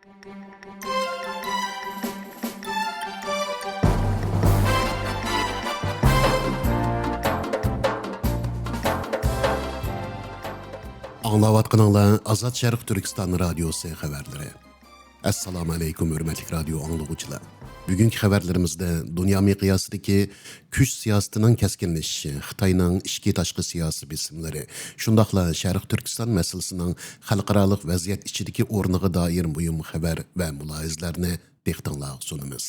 Anlavatqanыңlar Azad Şərq Türkistan radiosu xəbərləri. Assalamu alaykum hörmətli radio anlıqçılar. Bugünkü xəbərlərimizdə dünya miqyasındakı kuch siyasətinin kəskinləşişi, Xitayning ichki tashqi siyosiy besimləri, shundaqla Şərq Türkistan məsələsinin xalqaralıq vəziyyət ichidagi o'rniga doir mühim xəbər və mülahizələrini diqqətinizə sunumuz.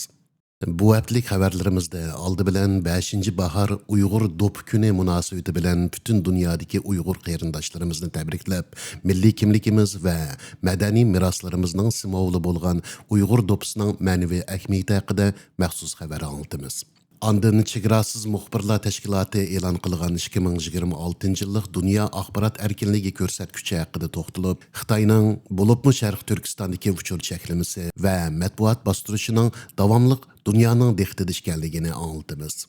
Bu haftalik xəbərlərimizdə aldı bilan 5. bahar Uyğur Dop Günü münasibəti bilan bütün dünyadakı Uyğur qərindaşlarımızı təbrikləb, milli kimligimiz və mədəni miraslarımızın simvolu bolğan Uyğur Dopsunun mənəvi əhəmiyyəti haqqında məxsus xəbər anlatımız. Andın Çigrasız Muxbirlar Təşkilatı elan qılğan 2026 yıllıq Dünya Axbarat Erkinligi göstərgücü haqqında toxtulub, Xitayning bulubmu Şərq Türkistandakı uçur çəkilməsi və mətbuat bastırışının davamlıq dünyanın diqqətə düşkənligini anlatımız.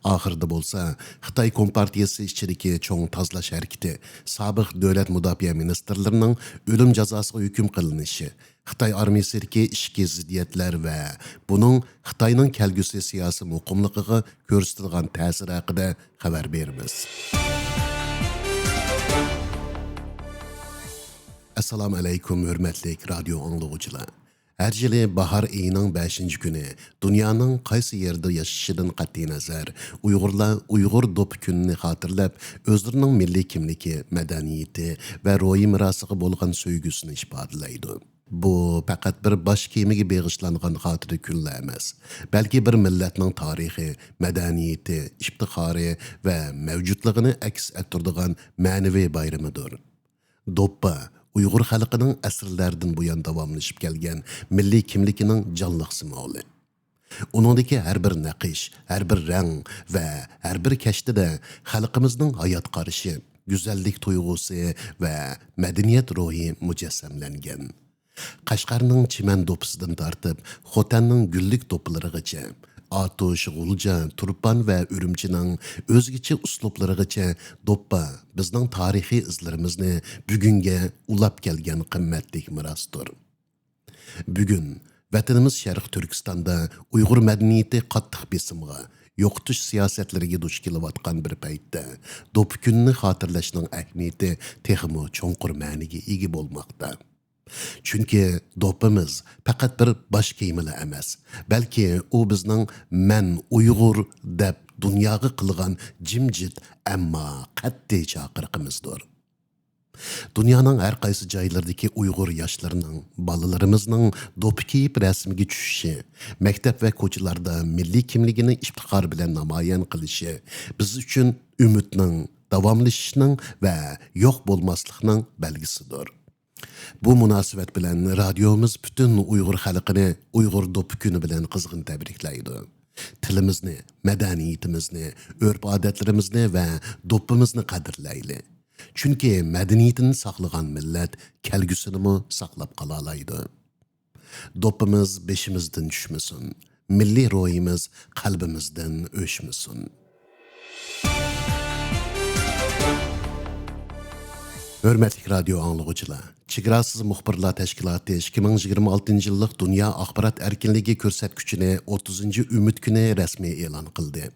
Ahırda bolsa, Xitay Kompartiyası içideki çoğun tazlaş hərəkəti, sabıq dövlət müdafiə ministerlərinin ölüm cəzasına hüküm qılınışı, Xitay armiyasidagi ishki ziddiyatlar və bunun Xitayning kelgusi siyosiy muqimligiga ko'rsatilgan ta'siri haqida xabar beramiz. Assalomu alaykum hurmatli radio anglag'uvchilar. Her yılı bahar ayının 5. günü dünyanın qaysı yerde yaşayışından qat'i nazar Uyghur Dop gününü hatırlab özlerinin milli kimligi, medeniyeti ve ruhi mirasıga bolgan söygüsünü ifadelaydi. Bu faqat bir baş kiyimiga beg'ishlangan xotira kunlar emas, balki bir millatning tarixi, madaniyati, iftixori va mavjudligini aks ettiradigan ma'naviy bayramidir. Doppa Uyghur xalqining asrlardan buyon davomlashib kelgan milliy kimligining jonliq simvoli. Uningdagi har bir naqish, har bir rang va har bir kashtida xalqimizning hayot qarashi, go'zallik tuyg'usi va madaniyat ruhi mujassamlangan. Qashqarning chiman do'pisidan tortib, Xotanning gullik do'pilarigacha, Atush, G'ulja, Turpan va Urumchining o'zgacha uslublarigacha Doppa bizning tarixiy izlarimizni bugunga ulab kelgan qimmatli mirosdir. Bugun vatanimiz Sharq Turkistonda Uyg'ur madaniyati qattiq besimga, yo'qotish siyosatlariga duch kelayotgan bir paytda Dop kunini xotirlashning ahamiyati texmo cho'nqur ma'niga ega bo'lmoqda. Çünkü dopimiz faqat bir baş kiyimila emas, balki u bizning "Men Uyg'ur" deb dunyoga qilgan jimjit ammo qat'iy chaqiriqimizdir. Dunyoning har qaysi joylaridagi Uyg'ur yoshlarining, bolalarimizning dop kiyib rasmiga tushishi, maktab va ko'chalarda milliy kimligini iftixor bilan namoyon qilishi biz uchun umidning, davomlashishining va yo'q bo'lmaslikning belgisidir. Bu münasebet bilen radyomuz bütün Uyghur xalqini Uyghur Dop günü bilen qizg'in tabriklaydi. Tilimizni, medeniyetimizni, örf-adetlerimizni ve dopimizni qadrlayli. Çünkü medeniyetini saqlagan millet kelgusini mu saqlab qalalaydi. Dopimiz beşimizden düşmesin, milli ruhimiz qalbimizden o'chmasin. Hörmətli radio anlıqçılar, Çigrasız Muxbirlar Təşkilatı 2026 yıllıq Dünya Axbarat Erkinligi göstərgücünü 30. Ümid günü rəsmi elan qıldı.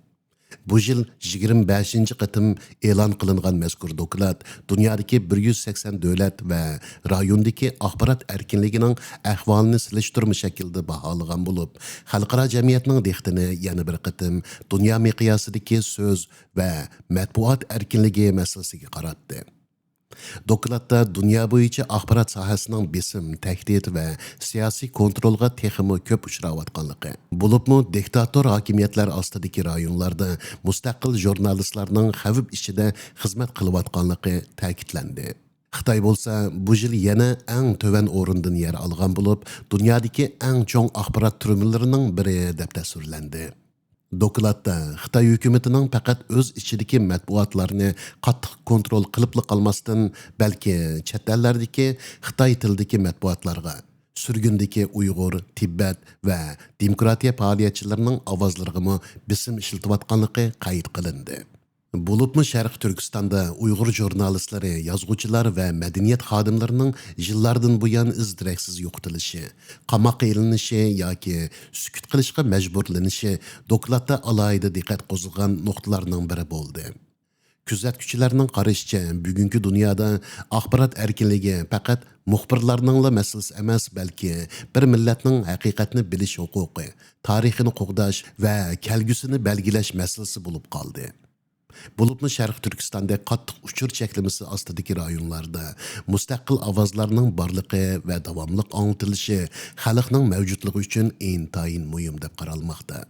Bu yıl 25. qıtım elan qılınğan məzkur doklad dünyadakı 180 dövlət və rayondakı axbarat erkinliginin əhvalını silishtirmə şəkildə bahalığan bulub, xalqara cəmiyyətinin diqqətini yana bir qıtım dünya miqyasındakı söz və mətbuat erkinligi məsələsiga qaratdı. Dokladda dünya bo'yicha axborot sohasining besim, tahdid va siyosiy kontrolga texmi ko'p uchrayotganligi, bo'libmi diktator hokimiyatlar ostidagi rayonlarda mustaqil jurnalistlarning xavf ichida xizmat qilayotganligi ta'kidlandi. Xitoy bo'lsa bu yil yana eng to'van o'rindan yer olgan bo'lib, dunyodagi eng chong axborot turmilarining biri deb tasvirlandi. Dokladda Xitoy hukumatining faqat o'z ichidagi matbuotlarni qattiq kontrol qilib qolmasdan, balki chet ellardagi Xitoy tilidagi matbuotlarga, surgundagi Uyg'ur, Tibet va demokratiya faoliyatchilarining ovozlariga bisim ishlatayotganligi qayd qilindi. Bulupmu Şərq Türkistanda Uyghur jurnalistləri, yazğıcılar və mədəniyyət xadimlərinin yıllardan bu yan izdireksiz yoxtılışı, qamaq elinişi yoki sükut qilishga məcburlanishi dokladda alayida diqqət qo'zg'agan nuqtalarning biri bo'ldi. Kuzatuvchilarning qarashicha, bugungi dunyoda axborot erkinligi faqat muxbirlarningla masalasi emas, balki bir millatning haqiqatni bilish huquqi, tarixini qo'g'dash va kelgusini belgilash masalasi bo'lib qoldi. Bulupmu Şərq Türkistanda qattiq uçur çəkilməsi astidagi rayonlarda mustaqil avazlarning barlığı və davamlıq anlatılışı xalqning mavjudligi uchun intayin muhim deb qaralmoqda.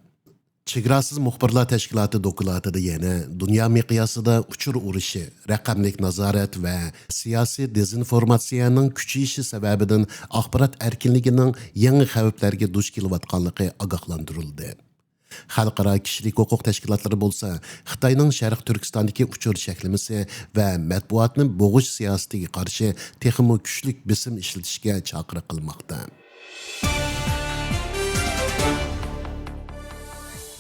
Chegarasiz muxbirlar tashkiloti dokladida yana dunyo miqyosida uchur urushi, raqamlik nazorat va siyosiy dezinformatsiyaning kuchayishi sababidan axborot erkinligining yangi xavflarga duch kelayotganligi ogohlantirildi. Xalqaro kishilik huquq tashkilotlari bo'lsa, Xitoyning Sharq Turkistondagi uchur cheklamasi va matbuotni bo'g'ish siyosatiga qarshi texmo kuchlik bisim ishlatishga chaqiriq qilmoqda.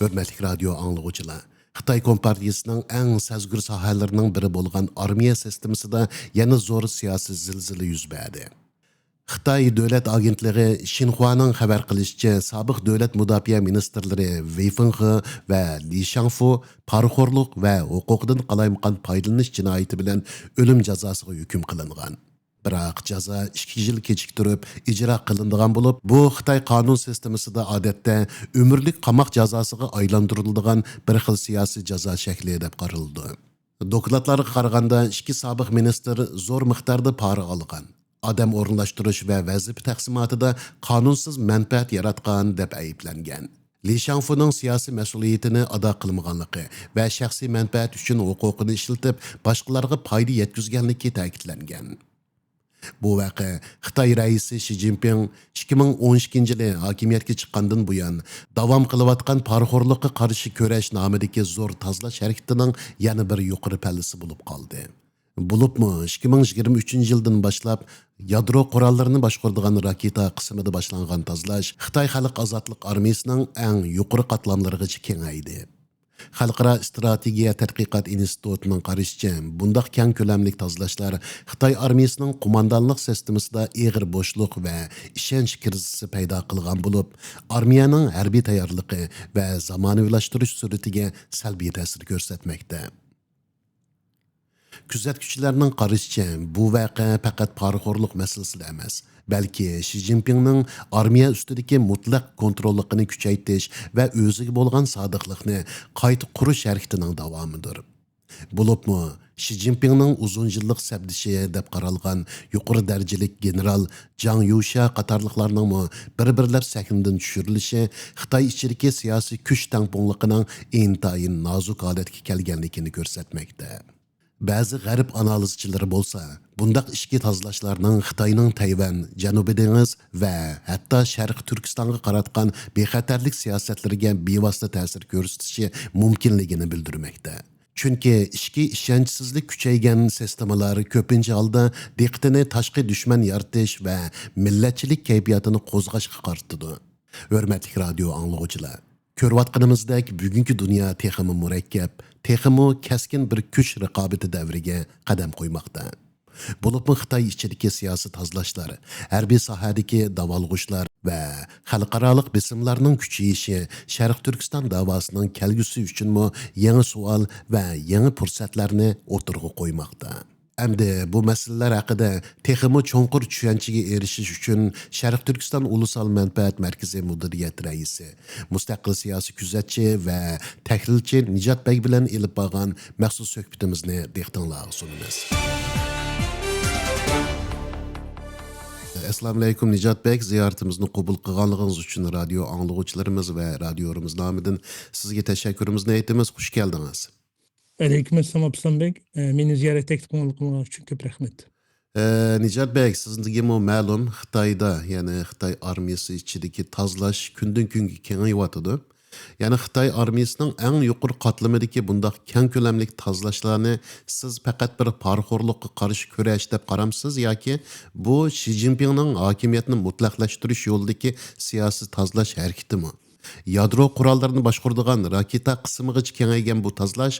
Hörmətli radio anlıqçılar, Xitay Kompartiyasının ən səzgür sahalarının biri bolğan armiya sistemisida yana zo'r siyosiy zilzila yuz berdi. Xitay Dövlət Agentliyi Xinhuaның xabar qilishicha, sobiq davlat mudofaa ministrlari Wei Fenghe va Li Shangfu poraxo'rlik va huquqdan qalaymaqon foydalanish jinoyati bilan o'lim jazosiga hukm qilingan. Biroq jazo 2 yil kechiktirib ijro qilinadigan bo'lib, bu Xitoy qonun sistemasida odatda umrlik qamoq jazosiga aylantiriladigan bir xil siyosiy jazo shakli deb qaraldi. Dokladlarga qaraganda, ikki sobiq ministr zo'r miqdorda pora olgan, odam o'rinlashtirish va vazifa taqsimotida qonunsiz manfaat yaratgan deb ayblangan. Li Shangfuning siyosiy mas'uliyatini ado qilmaganligi va shaxsiy manfaat uchun huquqini ishlatib, boshqalarga foyda yetkazganligi ta'kidlangan. Bu vaqa Xitoy raisi Xi Jinping 2012-yili hokimiyatga chiqqandan buyon davom qilayotgan poraxo'rlikqa qarshi kurash nomidagi zo'r tozalash harakatining yana bir yuqori pallasi bo'lib qoldi. Bulupmu 2023-yildan boshlab yadro qurollarini boshqaradigan raketa qismida boshlangan tozalash Xitoy Xalq ozodlik armiyasining eng yuqori qatlamlarigacha kengaydi. Xalqaro strategiya tadqiqot institutining qarashicha, bundaq keng ko'lamli tozalashlar Xitoy armiyasining qo'mondonlik sistemasida og'ir bo'shliq va ishonch krizisi paydo qilgan bo'lib, armiyaning harbiy tayyorligi va zamonaviylashtirish sur'atiga salbiy ta'sir ko'rsatmoqda. Kuzatuvchilarning qarashicha, bu voqea faqat poraxo'rlik masalasi emas, balki Xi Jinpingning armiya ustidagi mutlaq kontrolligini kuchaytirish va o'ziga bo'lgan sodiqlikni qayta qurish harakatining davomidir. Bo'libmi, Xi Jinpingning uzun yillik sabdishi deb qaralgan yuqori darajalik general Zhang Yusha qatorliqlarning bir-birlab sahndan tushirilishi Xitoy ichidagi siyosiy kuch tangpongligining intayin nozik holatga kelganligini ko'rsatmoqda. Ba'zi g'arb analizchilari bo'lsa, bundaq ishki tozalashlarning Xitoyning Tayvan, Janubiy dengiz va hatto Sharq Turkistonga qaratgan bexatarlik siyosatlariga bevosita ta'sir ko'rsatishi mumkinligini bildirmoqda. Chunki ishki ishonchsizlik kuchaygan sistemalar ko'pincha holda diqqatini tashqi dushman yaratish va millatchilik kayfiyatini qo'zg'ashga qaratadi. Hurmatli radio anglag'uchilar, ko'rayotganimizdek bugungi dunyo texmi murakkab, texmi keskin bir kuch raqobati davriga qadam qo'ymoqda. Bo'libmi Xitoy ichidagi siyosiy tozalashlar, harbiy sohadagi davolg'ushlar va xalqaro bisimlarning kuchayishi Sharq Turkiston davosining kelgusi uchunmi yangi savol va yangi fursatlarni o'tirg'a qo'ymoqda. Hamda bu masalalar haqida texmi cho'nqur tushunchaga erishish uchun Sharq Turkiston Ulusal Manfaat Markazi mudiriyat raisi, mustaqil siyosiy kuzatchi va tahlilchi Nijat Bey bilan elib borgan maxsus suhbatimizni diqqatingizga sunamiz. Assalomu alaykum Nijat Bey, ziyoratimizni qabul qilganligingiz uchun radio anglag'uvchilarimiz va radiomiz nomidan sizga tashakkurimizni aytamiz. Xush keldingiz. Aleykümselam Abdullah Bey. Meni ziyaret ettiğiniz için çok rahmet. Nijat Bey, sizga ma'lum Xitoyda, ya'ni Xitoy armiyasi ichidagi tozalash kundan kunga kengayotdi. Ya'ni Xitoy armiyasining eng yuqori qatlamidagi bundaq keng ko'lamli tozalashlarni siz faqat bir poraxo'rlikqa qarshi kurash deb qaramsiz yoki bu Xi Jinpingning hokimiyatni mutlaqlashtirish yo'lidagi siyosiy tozalash harakatimi? Yadro qurollarini boshqaradigan raketa qismig'icha kengaygan bu tozalash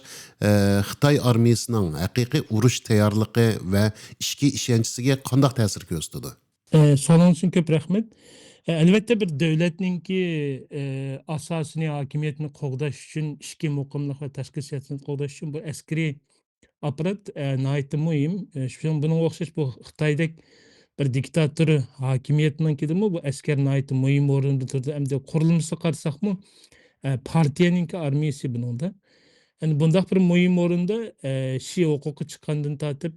Xitoy armiyasining haqiqiy urush tayyorligi va ichki ishonchisiga qanday ta'sir ko'rsatadi? Sorun için köp rahmet. Elbette bir devletninki asasını, hakimiyetini qoğdaş için, işki muqimlik ve tashqi siyosatini qoğdaş için bu askeri aparat naytı mühim. Şun bunun o'xshash bu Xitoydek bir diktatör hakimiyetininki bu asker naytı mühim o'rinda turdi. Hamda qurilmasi qarasaqmı partiyaninki armiyasi buningda. Yani bundaq bir mühim o'rinda shi huquqi chiqqandan tortib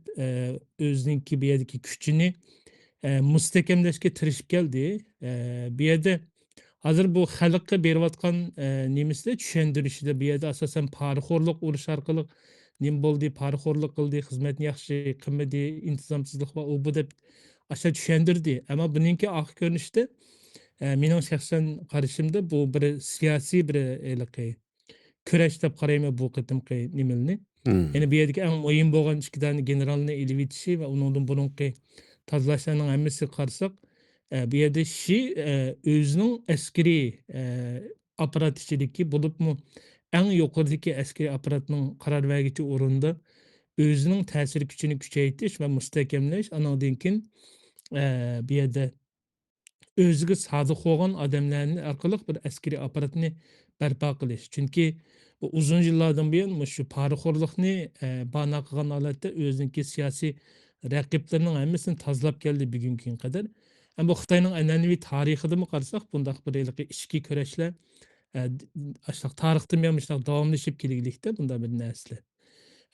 o'zininki bu yerdagi kuchini mustakemlashga tirishib keldi. Bu yerda hozir bu xalqqa berayotgan nemisida tushuntirishida bu yerda asosan poraxo'rlik urush orqali nima bo'ldi, poraxo'rlik qildi, xizmatni yaxshi qilmadi, intizomsizlik va u bu deb aşağı tushuntirdi. Ammo buningki oxir ko'rinishda mening shaxsan qarashimda bu bir siyosiy bir kurash deb qarayman bu qitimqi nimani. Hmm. Yani bu yerdagi eng muhim bo'lgan ikki dona generalni elib yetishi va uningdan burunqi tozalashlarning hammasi qarasak, bu yerda shi o'zining askariy apparat ichidagi bo'libmi eng yuqoridagi askariy apparatning qaror vergichi o'rinda o'zining ta'sir kuchini kuchaytirish va mustahkamlash, andan keyin bu yerda o'ziga sodiq bo'lgan odamlarni orqali bir askariy apparatni barpo qilish. Chunki bu uzun yillardan buyon shu poraxo'rlikni bano qilgan holatda o'ziniki siyosiy raqiblarining hammasini tozalab keldi bugunga qadar. Ham bu Xitoyning an'anaviy tarixida qarasak, bundaq bir ichki kurashlar tarixdan buyon davomlashib kelganlikda bunda bir narsalar.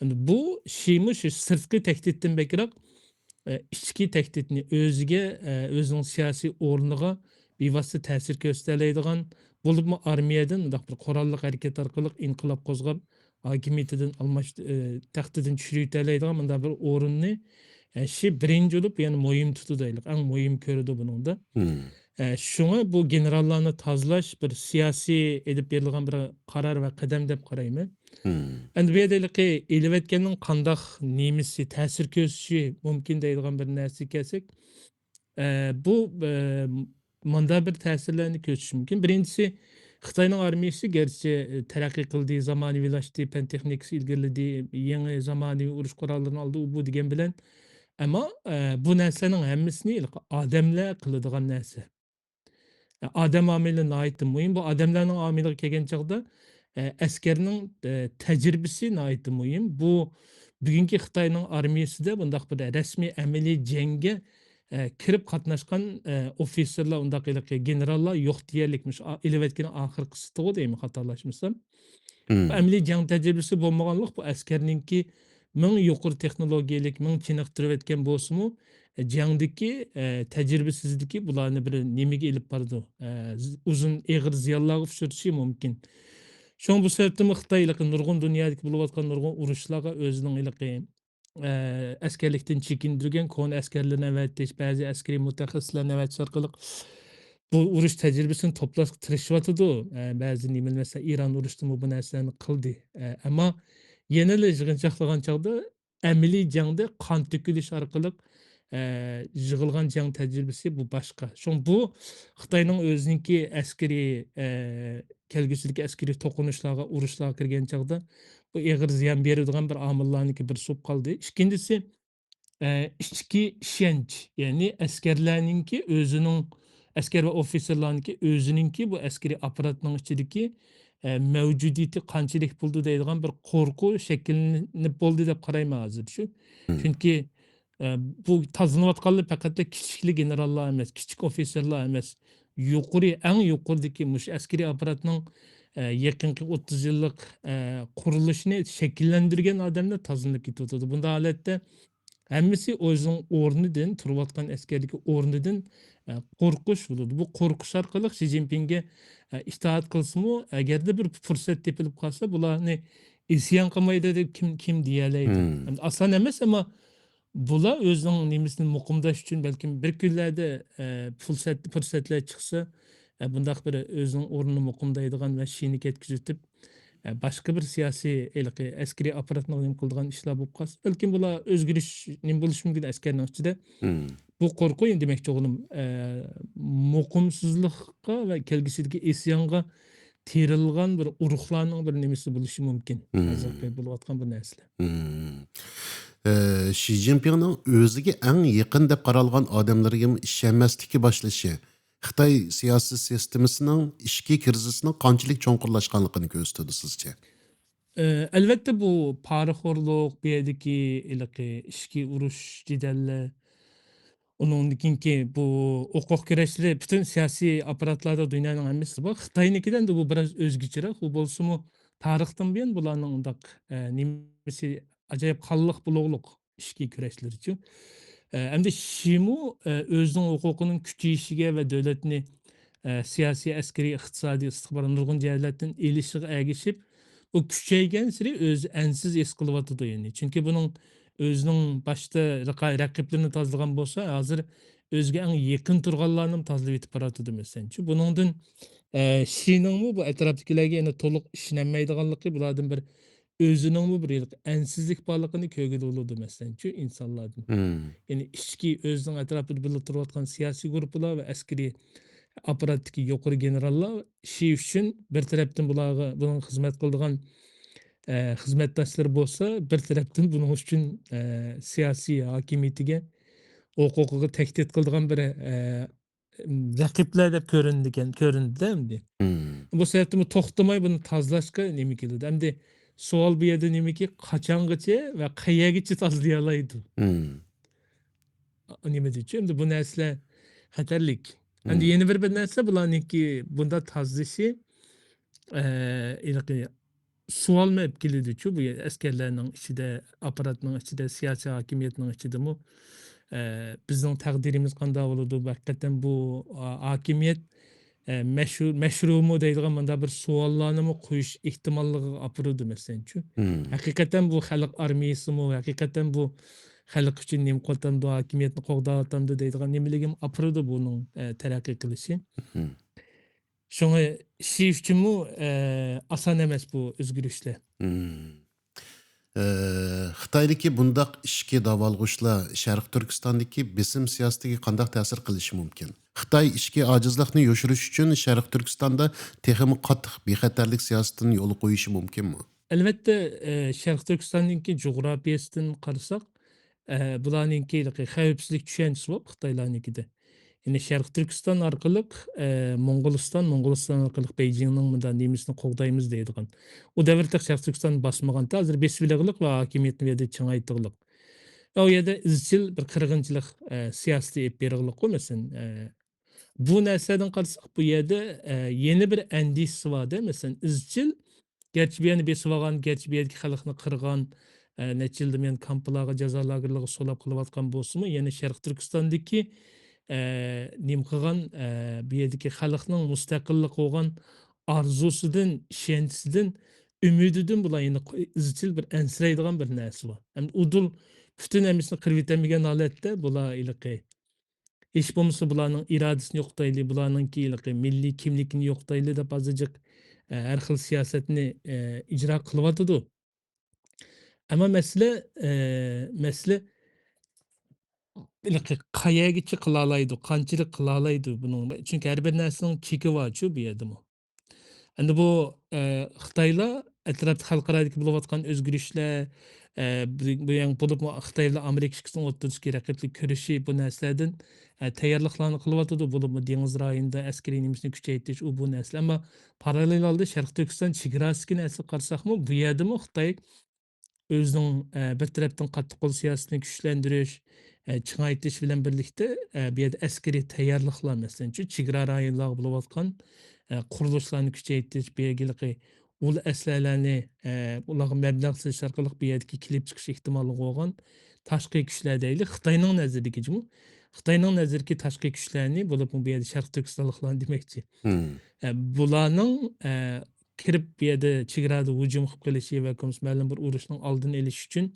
Endi bu şeymi şu sırtkı tehdittin bekrak ichki tehditni o'ziga o'zining siyosiy o'rniga bevosita ta'sir ko'rsatadigan bo'libmi armiyadan undaq bir qurolli harakat orqali inqilob qo'zg'ab hokimiyatidan almash taxtidan tushirib yuboradigan bunday bir o'rinni shu birinchi bo'lib ya'ni muhim tutadi, eng muhim ko'radi buningda. Hmm. Shunga bu generallarni tozalash bir siyosiy edib berilgan bir qaror va qadam deb qarayman. Hmm. Endi bu yerda eliyotganning qandoq nemisi ta'sir ko'rsatishi mumkin deydigan bir narsaga kelsak, bu manda bir ta'sirlarni ko'rsatishi mumkin. Birinchisi, Xitoyning armiyasi garchi taraqqiy qildi, zamonaviylashdi, fan texnikasi ilgariladi, yangi zamonaviy urush qurollarini oldi, u bu degan bilan, ammo bu narsaning hammasini odamlar qiladigan narsa. Adam amili naytı mühim. Bu adamlarning amiliga kelgan chog'da askarning tajribasi naytı mühim. Bu bugungi Xitoyning armiyasida bundaq bir rasmiy amaliy jangga kirib qatnashgan ofitserlar, undaq generallar yo'q deyarlikmish. Eliyotgan oxirgisi to'g'ri deymi, xatolashmasam. Hmm. Bu amaliy jang tajribasi bo'lmaganlik bu askarninki ming yuqori texnologiyalik, ming chiniqtirib etgan bo'lsa-mu, jangdagi tajribasizligi bularni bir nimaga ilib bordi? Uzun eg'ir ziyonlarga uchratishi mumkin. Şoň bu sebäpden Xitoy nurg'un dunyodagi bo'layotgan nurg'un urushlarga o'zining askerlikdan chekindirgan koni askarlarni avatish, ba'zi askariy mutaxassislarni avatish orqali bu urush tajribasini to'plashga tirishyotidi. Ba'zi nimalar masalan Iran urushdimi bu narsalarni qildi. Ammo yanada yig'inchoqlagan chog'da amaliy jangda qon to'kilish orqali yig'ilgan jang tajribasi bu boshqa. Şoň bu Xitoyning o'ziniki askariy kelgusidagi askariy to'qinishlarga, urushlarga kirgan chog'da bu eg'ir ziyon beradigan bir omillarniki bir sup qoldi. Ikkinchisi ichki ishonch, ya'ni askarlarninki o'zining askar va ofitserlarniki o'zininki bu askariy apparatning ichidagi mavjudiyati qanchalik bo'ldi deydigan bir qo'rquv shakllanib bo'ldi deb qarayman hozir shu. Hmm. Chunki bu tazlanayotganlar faqat kichikli generallar emas, kichik ofitserlar emas. Yuqori, eng yuqoridagi mush askariy apparatning yaqinqi 30 yillik qurilishini shakllantirgan odamlar tazlanib ketyotdi. Bunda holatda hammasi o'zining o'rnidan, turayotgan askarlik o'rnidan qo'rqish bo'ladi. Bu qo'rqish orqali Xi Jinpingga itoat qilsa-mu, agarda bir fursat tepilib qolsa, bularni isyon qilmaydi deb kim deyalaydi. Hmm. Oson emas, ammo bular o'zining nemisini muqimlash uchun balkim bir kunlarda fursatlar chiqsa, bundaq bir o'zining o'rnini muqimlaydigan va shini ketkizib başka bir siyasi iliqi askeri aparatning nim qildigan ishlar bo'lib qolsa, balkim bular o'zgarish nim bo'lishi mumkin askarning ichida. Hmm. Bu qo'rquv endi demoqchi o'g'lim, muqimsizlikqa va kelgusidagi isyonga terilgan bir urug'larning bir nimasi bo'lishi mumkin. Hozirgi Hmm. bo'layotgan bu narsalar. Hmm. Xi Jinpingning o'ziga eng yaqin deb qaralgan odamlarga ishonmaslikka boshlashi Xitoy siyosiy sistemasining ichki krizisining qanchalik cho'nqurlashganligini ko'rsatadi sizcha? Albatta bu poraxo'rlik, bu yerdagi iliqi ichki urush jidallar, uningdiki bu huquq kurashchilar butun siyosiy apparatlarda dunyoning hammasi bor. Xitoynikidan da bu biraz o'zgacharoq. U bo'lsa-mu tarixdan buyon bularning undaq nimasi ajoyib qonliq buloqliq ichki kurashlarichu. Hamda Shimu o'zining huquqining kuchayishiga va davlatni siyosiy, askariy, iqtisodiy, istixbor nurg'un jihatlardan elishiga ergishib, bu kuchaygan sari o'zi ansiz es qilyotidi yani. Chunki buning o'zining boshda raqiblarini tozalagan bo'lsa, hozir o'ziga eng yaqin turganlarni tozalab yetib boradi masalanchi. Buningdan Shiningmi bu atrofdagilarga yana to'liq ishonmaydiganligi bulardan bir o'ziningmi bir ansizlik borligini ko'rgili bo'ladi masalanchi insonlardan. Hmm. Yani ichki o'zining atrofida birga turayotgan siyosiy guruhlar va askariy apparatdagi yuqori generallar Shi uchun bir tarafdan bularga buning xizmat qiladigan xizmatdoshlari bo'lsa, bir tarafdan buning uchun siyosiy hokimiyatiga, huquqiga tahdid qiladigan bir raqiblar deb ko'rindi endi. Hmm. Bu sebepten bu to'xtamay buni tozalashga nima keladi? Endi savol bu yerda nimaki qachongacha va qayergacha tozalay oladi? Hmm. Nima deychi? Endi bu narsalar xatarlik. Endi Hmm. yeni bir narsa bularniki bunda tozalashi anaqa sualma hep keladichu bu askarlarning ichida, apparatning ichida, siyosiy hokimiyatning ichidami bizning taqdirimiz qanday bo'ladi? Haqiqatan bu hokimiyat mashrumu deydigan manda bir savollarni qo'yish ehtimolligiga olib boradi masalanchu. Hmm. Haqiqatan bu xalq armiyasimi, haqiqatan bu xalq uchun nima qilatamdi, hokimiyatni qo'g'dayotamdi deydigan nimaligim olib boradi buning taraqqiy qilishi. Hmm. Şoňa şi üçünmü asan emes bu özgürüşler. Hmm. Xitoydagi bundaq ishki davolg'ushlar Sharq Turkistondagi besim siyosatiga qanday ta'sir qilishi mumkin? Xitoy ichki ojizlikni yoshirish uchun Sharq Turkistonda texmi qattiq bexatarlik siyosatini yo'l qo'yishi mumkinmi? Elbette Şərq Türkistan'ınki coğrafiyasından qarasaq, bularınki xəvfsizlik düşənçisi var Xitaylarınkide. Yani Şərq Türkistan arqılıq Mongolistan, Mongolistan arqılıq Beijing'nin bundan nemisini qoğdayımız deydiğin. O dəvirdə Şərq Türkistan basmağan da hazır besviləqlik və hakimiyyətini verdi çıngaytdığılıq. O yerdə izchil bir qırğınçılıq siyaseti ep beriqlik qo'ymasin. Bu narsadan qarasak bu yerda yeni bir endişesi var da mesela izchil gerçi bir yana besivаған, gerçi bir yerdeki xalqni qırğan, neçə ildir men kamplarga, jaza lagerlarga solab qılıbatqan bolsunmu, yana Şərq Türkistandaki nim qılğan bu yerdeki xalqning mustaqillik bolğan arzusudan, işenchisidan, ümididan bular yana izchil bir ensireydigan bir narsa var. Hem udul bütün emisini qırıp yetemegan holatda bular iliqi hech bo'lmasa bularning irodasini yo'qotaylik, bularningki milliy kimligini yo'qotaylik deb azijik har xil siyosatni ijro qilyotidi. Ammo masala qayergacha qila oladi, qanchalik qila oladi buning. Chunki har bir narsaning cheki borchu bu yerdami. Endi bu Xitoylar atrofda xalqarodagi bo'layotgan o'zgarishlar, bu yang bo'lib Xitoy bilan Amerika ikkisining o'rtasidagi raqiblik kurashi bu narsalardan tayyorliklarni qilyotidi. Bo'lib dengiz rayonida askariy nimasini kuchaytirish u bu narsalar. Ammo parallel holda Sharq Turkiston chegarasiga narsa qarasaqmi, bu yerdami Xitoy o'zining bir tarafdan qattiq qo'l siyosatini kuchlantirish, chingaytirish bilan birlikda bu yerda askariy tayyorliklar masalanchu chegara rayonlarida bo'layotgan qurilishlarni kuchaytirish, belgiligi ul aslalarni ularga mablag' solish orqali bu yerga kelib chiqish ehtimoli bo'lgan tashqi kuchlar deylik. Xitoyning nazaridagimu Xitoyning nazaridagi tashqi kuchlarni bo'lib bu yerda Sharq Turkistonliklar demoqchi. Hmm. Bularning kirib bu yerda chegarada hujum qilib qilishi va ma'lum bir urushning oldini olish uchun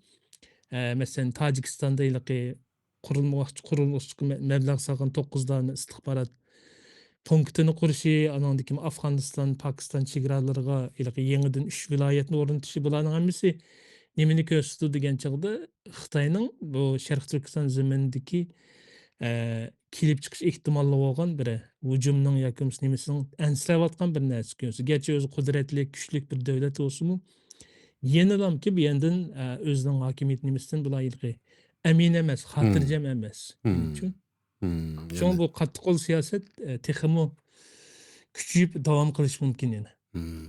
masalan Tojikistonda qurilmoqchi mablag' solgan 9 dona istixborot punktini qurishi, anandaki kim Afg'oniston, Pokiston chegaralariga ilaqi yangidan 3 viloyatni o'rnatishi bularning hammasi nimani ko'rsatdi degan chog'da Xitoyning bu Sharq Turkiston zaminidagi kelib chiqish ehtimoli bo'lgan bir hujumning yoki nimasining ansirayotgan bir narsa ko'rsa. Gerçi o'zi qudratli, kuchli bir davlat bo'lsa-mu, yenilamki bu yandan o'zining hokimiyat nimasidan bular ilqi amin emas, Hmm. xotirjam emas. Shuning Hmm. uchun Yani. Şoň bu qattiqqo'l siyaset texmi küçüyüp davam qilishi mumkin yana. Hmm.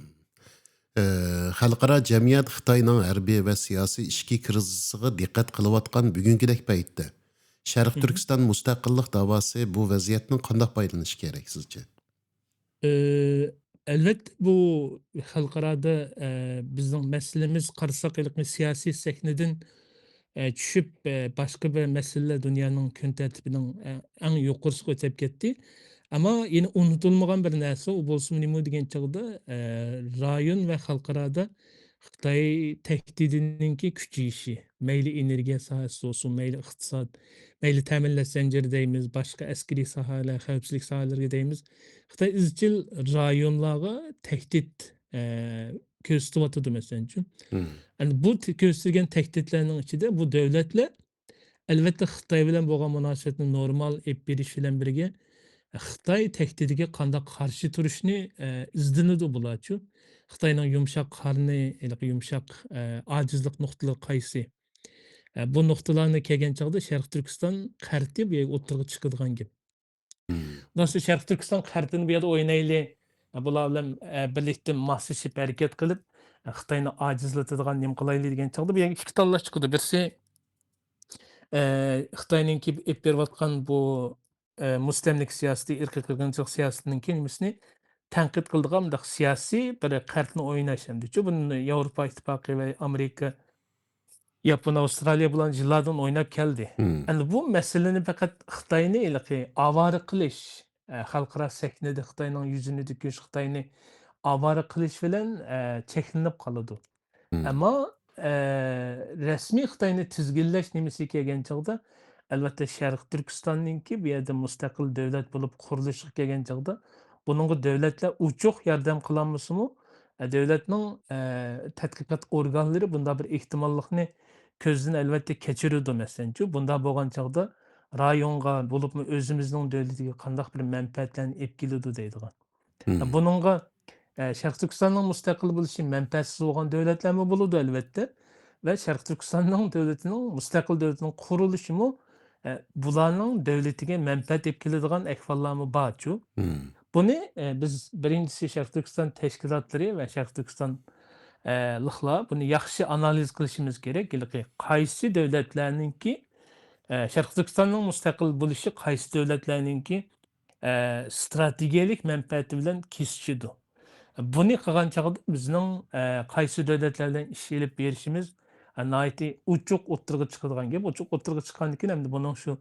Xalqaro jamiyat Xitoyning harbiy va siyosiy ichki krizisiga diqqat qilayotgan bugünkidek paytda Sharq Hı hı. Turkiston mustaqillik da'vosi bu vaziyatdan qanday foydalanishi kerak sizce? Elbette bu xalqarada bizning masalamiz qarasak siyosiy sahnadan tushib boshqa bir masalalar dunyoning kun tartibining eng yuqorisiga o'tib ketdi. Ammo yine unutilmagan bir narsa u bo'lsin nima degan chog'da rayon va xalqarada Xitoy tahdidininki kuchayishi, mayli energiya sohasida bo'lsin, mayli iqtisod, mayli ta'minlash zanjiri deymiz, boshqa askariy sohalar, xavfsizlik sohalariga deymiz. Xitoy izchil rayonlarga tahdid ko'rsatyotidi masalan uchun. Hmm. Yani bu ko'rsatilgan tahdidlarning ichida bu davlatlar albatta Xitoy bilan bo'lgan munosabatni normal ep berish bilan birga Xitoy tahdidiga qanday qarshi turishni izlanadi bularchu. Xitoyning yumshoq qarni, yumshoq ojizlik nuqtalari qaysi? Bu nuqtalarni kelgan chog'da Sharq Turkiston qarti bu yerga o'tirg'i chiqadigan gap. Hmm. Nasıl Şərq Türkistan xəritini bir yerdə oynayılı, bular bilan birlikdə maslashib hərəkət qılıb, Xitayını acizlatadigan nim qilaylı degan chog'da bu yerga ikki tanlash chiqdi. Birisi Xitoyninki ep berayotgan bu mustamlik siyosati, irqiy qirg'inchilik siyosatininki nimasini tanqid qiladigan bundaq siyosiy bir qartni o'ynash hamda buni Yevropa Ittifoqi va Amerika Yapon, Avstraliya bilan yillardan o'ynab keldi. Hmm. Endi bu masalani faqat Xitoyni avara qilish, xalqaro sahnada Xitoyning yuzini tikish, Xitoyni avara qilish bilan cheklanib qoladi. Hmm. Ammo rasmiy Xitoyni tizginlash nimasiga kelgan chog'da albatta Sharq Turkistonninki bu yerda mustaqil davlat bo'lib qurilishiga kelgan chog'da buningga davlatlar uchuq yordam qilolmasimi, davlatning tadqiqot organlari bunda bir ehtimollikni ko'zdan albatta kechiradi masalanchu. Bunda bo'lgan chog'da rayonga bo'libmi o'zimizning davlatiga qandaq bir manfaatlarni olib keladi deydigan. Hmm. Buningga Sharq Turkistonning mustaqil bo'lishi manfaatsiz bo'lgan davlatlarmi bo'ladi albatta va Sharq Turkistonning davlatining mustaqil davlatining qurilishimi bularning davlatiga manfaat olib keladigan ahvollarmi borchu. Hmm. Buni biz birinchisi Sharq Turkiston tashkilotlari va Sharq Turkiston liqlar buni yaxshi analiz qilishimiz kerak. Qaysi davlatlarninki Sharq Turkistonning mustaqil bo'lishi qaysi davlatlarninki strategiyalik manfaati bilan kesishidi. Buni qilgan chog'da bizning qaysi davlatlar bilan ish ilib berishimiz nihoyatda uchuq o'ttirg'i chiqadigan gap. Uchuq o'ttirg'i chiqqandan keyin endi buning shu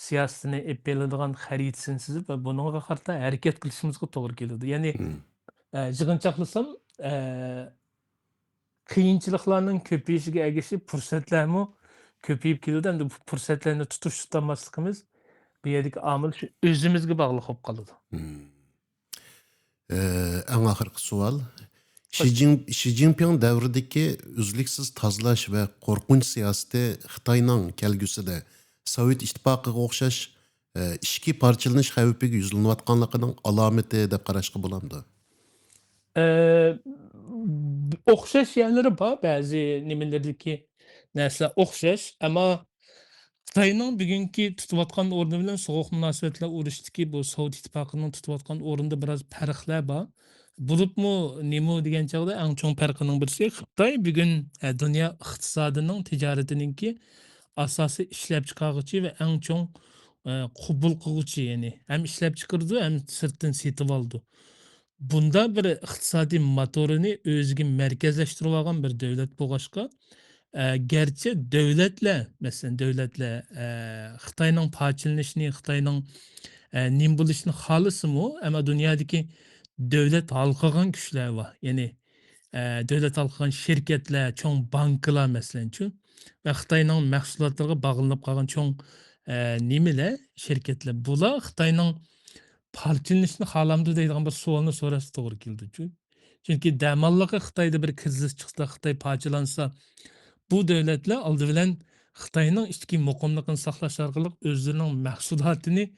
siyosatini olib beradigan xaritasini chizib va bunga qarata harakat qilishimizga to'g'ri keladi. Ya'ni Hmm. yig'inchoqlasam qiyinchiliklarning ko'payishiga ergashib fursatlarmi ko'payib keladi. Endi bu fursatlarni tutish tutmasligimiz bu yerdagi omil shu o'zimizga bog'liq bo'lib qoladi. Hmm. En ahırkı sual. Xo'sh, Xi Jinping davridagi uzluksiz tozalash va qo'rqinch siyosati Xitoyning kelgusida Sovet ittifoqiga o'xshash ichki parchalanish xavfiga yuzlanayotganligining alomati deb qarashga bo'lamdi. eee, o'xshash yerlari bor, ba'zi nimalardagi narsalar o'xshash, ammo Xitoyning bugungi tutayotgan o'rni bilan sovuq munosabatlar urushdiki bu Sovet ittifoqining tutayotgan o'rnida biroz farqlar bor. Bo'libmi nima degan chog'da eng chong farqining birisi Xitoy bugun dunyo iqtisodining tijoratininki asosiy ishlab chiqaruvchi va eng chong qubul qiluvchi, ya'ni ham ishlab chiqardi ham sirtdan setib oldi. Bunda bir iqtisodiy motorini o'ziga markazlashtirib olgan bir davlat bo'lg'achqa gerçi devletler, mesela devletler Xitoyning parçalanishini, Xitoyning nim bo'lishini xohlasimi, ammo dunyodagi davlat halqagan kuchlar bor. Ya'ni davlat halqagan shirkatlar, cho'ng banklar masalanchu va Xitoyning mahsulotlariga bog'lanib qolgan cho'ng nimalar, shirkatlar. Bular Xitoyning parçalanishni xohlamdi deydigan bir savolni so'rash to'g'ri keldi. Chunki damalliqi Xitoyda bir kriz chiqsa, Xitoy parchalansa, bu davlatlar oldi bilan Xitoyning ichki muqimligini saqlash orqali o'zlarining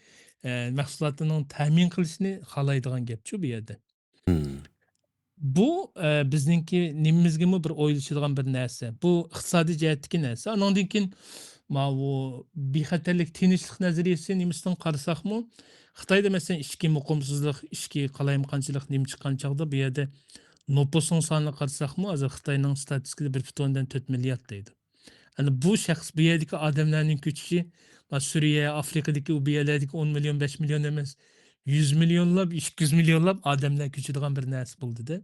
mahsulotining ta'min qilishni xohlaydigan gapchu bu yerda. Hmm. Bu bizningki nimamizgami bir o'ylashadigan bir narsa. Bu iqtisodiy jihatdagi narsa. Andan keyin bu bexatarlik tinchlik nazariyasi nimasidan qarasaqmi, Xitoyda masalan ichki muqimsizlik, ichki qalayimqanchilik nima chiqqan chog'da bu yerda nopusning sonini qarasaqmi, hozir Xitoyning statistikada 1,4 milliard deydi. Yani bu şəxs bu yerdəki adamların köçüşü Suriye, Afrikadakı o bu yerlərdəki 10 milyon, 5 milyon emas, 100 milyonlab, 200 milyonlab adamlar köçüdüğən bir nəsil buldu da.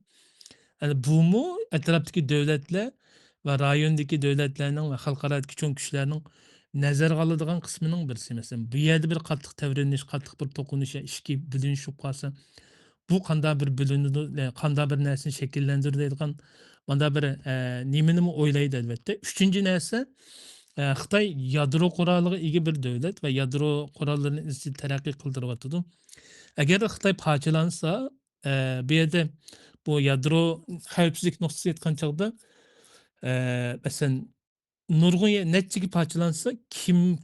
Yani bu mu ətrafdakı dövlətlər və rayondakı dövlətlərin və xalqaradakı çoğun güçlərinin nəzərə alındığı qisminin birisi. Məsələn, bu yerdə bir qatlıq təvriniş, qatlıq bir toxunuş, işki bölünüş qalsa, bu qanda bir bölünüdü, qanda bir nərsini şəkilləndirir deyilən bunda bir nimini mi oylaydı elbette. Üçüncü neyse Xitay yadro qurallığı ega bir devlet ve yadro kurallarını izci terakki kıldırıvatıdı. Eğer Xitay parçalansa bir yerde bu yadro xavfsizlik noktası yetken çağda mesela nurgun netçiki parçalansa kim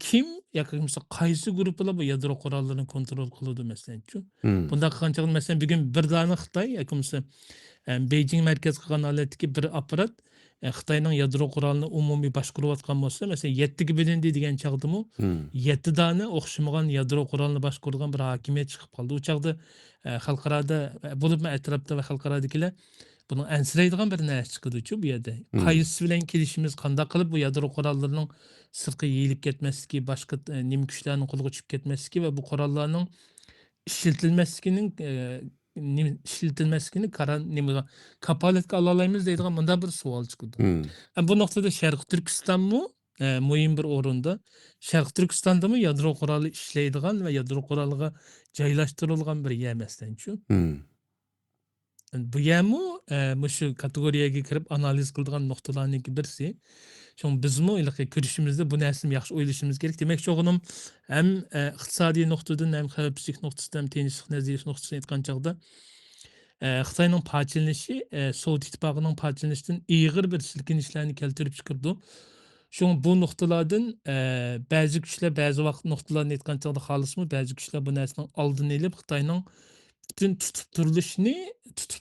mesela kaysı grupla bu yadro kurallarını kontrol kılıyordu mesela. Hmm. Bunda kançağın mesela bir gün bir tane Xitay mesela Beijing merkez qilgan holatdagi bir apparat Xitoyning yadro qurolini umumiy boshqarayotgan bo'lsa, masalan 7 ga bo'lindi degan chaqdimi, Hmm. 7 dani o'xshamagan yadro qurolini boshqargan bir hokimiyat chiqib qoldi. U chaqda xalqarada bo'lib atrofda va xalqaradagilar buni ansiraydigan bir narsa chiqdi-ku bu yerda. Qaysi bilan kelishimiz, qanday qilib bu yadro qurollarining sirqi yeyilib ketmasligi, boshqa nim kuchlarning qo'liga tushib ketmasligi va bu qurollarning işletilmesinin işletilmesini kapaletke alalayımız deydiğen bunda bir sual çıkıldı. Hmm. Bu noktada Şarkı Türkistan mı mühim bir orunda? Şarkı Türkistan'da mı yadro kuralı işleydiğen ve yadro kuralıga caylaştırılgan bir yer meslen şu. Hmm. Bu yer mu şu kategoriyaga kirib analiz kıldığan noktalarının birisi. Çünkü biz mi ilaki görüşümüzde bu neslim yaxşı oylashimiz gerek. Demek çoğunum hem iqtisadi noktadan hem xavfsizlik noktasından hem tinchlik nazariyasi noktasından aytgan çağda Xitoyning parchalanishi Sovet ittifoqining parchalanishidan ig'ir bir silkinishlarni keltirib chiqardi. Şun bu noktalardan bazı güçler bazı vaqt noktalarını aytgan çağda xohlasmi, bazı güçler bu narsaning oldini olib Xitoyning bütün tutib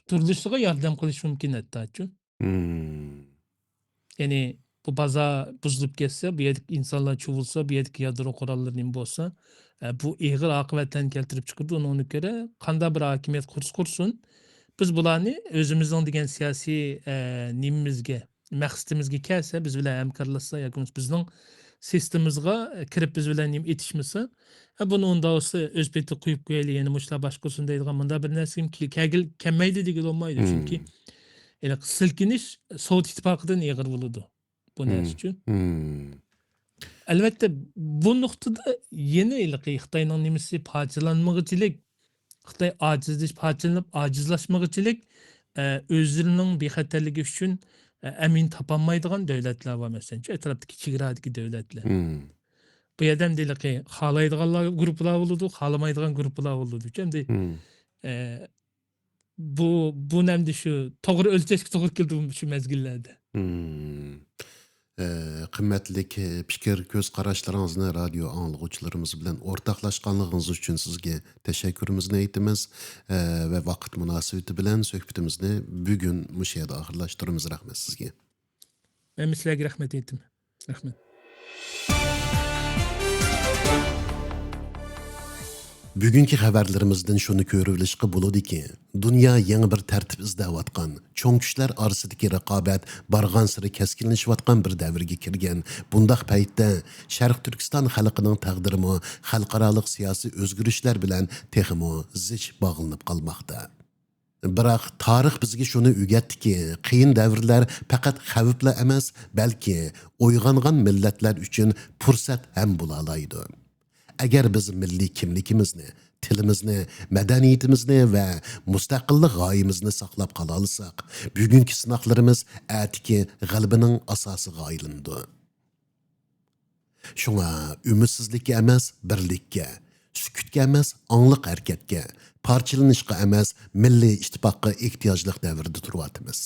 turilishiga yordam qilish mumkin hattochu. Hmm. Yani bu baza buzulup geçse, bu yerdeki insanlar çuvulsa, bu yerdeki yadro kurallarının bolsa, bu ağır akıbetlerini keltirip çıkırdı. Ona göre kanda bir hakimiyet kursun. Biz bularını özümüzden degen siyasi nimimizge, məqsədimizge kelse, biz bile hemkarlaşsa, yakınız bizden sistemimizge kirip biz bile nim etişmesi, bunu onda olsa öz beti kuyup koyali, yani muşlar başkasın deydiğen bunda bir nesim ki, kemmeydi digil olmaydı. Çünkü silkiniş Sovet ittifaqıdan ağır buludu. Bu narsa üçün. Elbette bu noktada yeni Xitoyning nimasi parçalanmagıçılık, Xitoy parçalanıp acizlaşmagıçılık özlerinin bexatarligi üçün emin tapanmaydigan devletler var mesela. Şu etrafdaki çigiradaki devletler. Bu yerden deyil ki xalaydiganlar gruplar buludu, xalamaydigan gruplar buludu. Şimdi bu nemdi şu to'g'ri o'lchashga to'g'ri keldi şu mezgillerde. Qimmatlik fikir ko'z qarashlaringizni radio anglag'uvchilarimiz bilan o'rtoqlashganligingiz uchun sizga tashakkurimizni aytamiz va vaqt munosabati bilan suhbatimizni bugun mushu yerda oxirlashtiramiz. Rahmat sizga. Men sizlarga rahmat aytaman. Rahmat. Bugungi xabarlarimizdan shuni ko'rib olishga bo'ladiki, dunyo yangi bir tartib izlayotgan, cho'ng kuchlar orasidagi raqobat bargan sari keskinlashayotgan bir davrga kirgan. Bundaq paytda Sharq Turkiston xalqining taqdirimi xalqaro siyosiy o'zgarishlar bilan texmo zich bog'lanib qolmoqda. Biroq tarix bizga shuni o'rgatdiki, qiyin davrlar faqat xavflar emas, balki uyg'ongan millatlar uchun fursat ham bo'la oladi. Agar biz milliy kimligimizni, tilimizni, madaniyatimizni va mustaqillik g'oyamizni saqlab qola olsak, bugungi sinoqlarimiz atiki g'alabaning asosiga aylandi. Shunga umidsizlikka emas, birlikka, sükutga emas, angliq harakatga, parchalanishga emas, milliy ittifoqqa ehtiyojli davrda turyapmiz.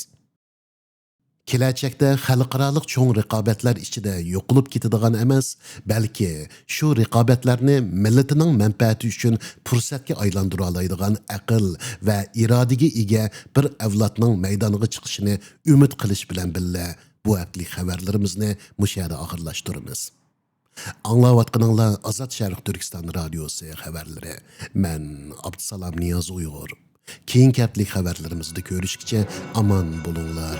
Kelajakda xalqarалық cho'ng raqobatlar ichida yo'qolib ketadigan emas, balki shu raqobatlarni millatining manfaati uchun fursatga aylantira oladigan aql va irodaga ega bir avlodning maydoniga chiqishini umid qilish bilan birga bu haftalik xabarlarimizni mushara oxirlashtiramiz. Anglayotganinglar Azad Sharq Turkiston radiosi xabarlari. Men Abdusalom Niyoz Uyg'ur. Keyingi haftalik xabarlarimizda ko'rishguncha omon bo'linglar.